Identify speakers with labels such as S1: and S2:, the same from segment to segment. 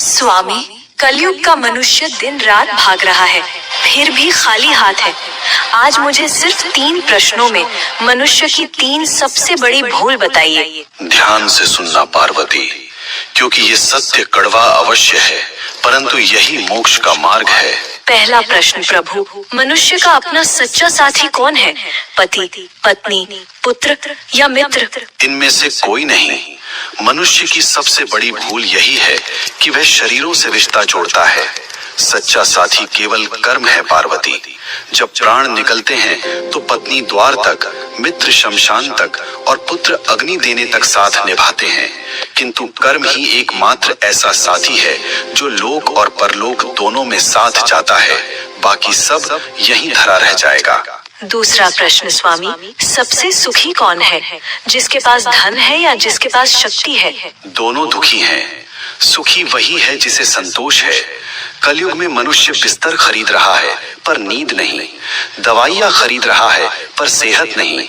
S1: स्वामी, कलयुग का मनुष्य दिन रात भाग रहा है, फिर भी खाली हाथ है। आज मुझे सिर्फ 3 प्रश्नों में मनुष्य की 3 सबसे बड़ी भूल बताइए।
S2: ध्यान से सुनना पार्वती, क्योंकि ये सत्य कड़वा अवश्य है, परंतु यही मोक्ष का मार्ग है।
S1: पहला प्रश्न प्रभु, मनुष्य का अपना सच्चा साथी कौन है? पति, पत्नी, पुत्र या मित्र?
S2: इनमें से कोई नहीं। मनुष्य की सबसे बड़ी भूल यही है कि वह शरीरों से रिश्ता जोड़ता है। सच्चा साथी केवल कर्म है पार्वती। जब प्राण निकलते हैं तो पत्नी द्वार तक, मित्र शमशान तक और पुत्र अग्नि देने तक साथ निभाते हैं, किंतु कर्म ही एकमात्र ऐसा साथी है जो लोक और परलोक दोनों में साथ जाता है। बाकी सब यहीं धरा रह जाएगा।
S1: दूसरा प्रश्न स्वामी, सबसे सुखी कौन है? जिसके पास धन है या जिसके पास शक्ति है?
S2: दोनों दुखी हैं। सुखी वही है जिसे संतोष है। कलयुग में मनुष्य बिस्तर खरीद रहा है पर नींद नहीं, दवाइयाँ खरीद रहा है पर सेहत नहीं।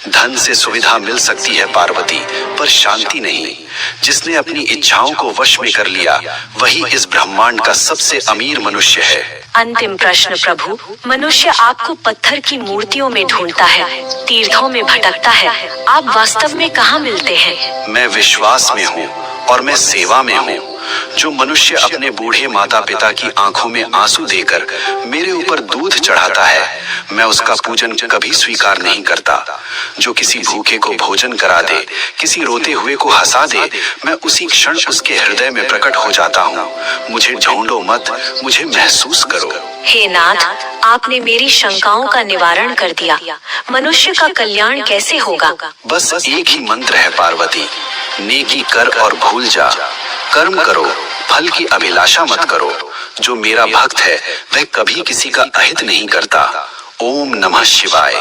S2: धन से सुविधा मिल सकती है पार्वती, पर शांति नहीं। जिसने अपनी इच्छाओं को वश में कर लिया वही इस ब्रह्मांड का सबसे अमीर मनुष्य है।
S1: अंतिम प्रश्न प्रभु, मनुष्य आपको पत्थर की मूर्तियों में ढूंढता है, तीर्थों में भटकता है, आप वास्तव में कहाँ मिलते हैं?
S2: मैं विश्वास में हूँ और मैं सेवा में हूँ। जो मनुष्य अपने बूढ़े माता पिता की आंखों में आंसू देकर मेरे ऊपर दूध चढ़ाता है, मैं उसका पूजन कभी स्वीकार नहीं करता। जो किसी भूखे को भोजन करा दे, किसी रोते हुए को हंसा दे, मैं उसी क्षण उसके हृदय में प्रकट हो जाता हूँ। मुझे ढूंढो मत, मुझे महसूस करो।
S1: हे नाथ, आपने मेरी शंकाओं का निवारण कर दिया। मनुष्य का कल्याण कैसे होगा?
S2: बस एक ही मंत्र है पार्वती, नेकी कर और भूल जा। कर्म करो, फल की अभिलाषा मत करो। जो मेरा भक्त है वह कभी किसी का अहित नहीं करता। ओम नमः शिवाय।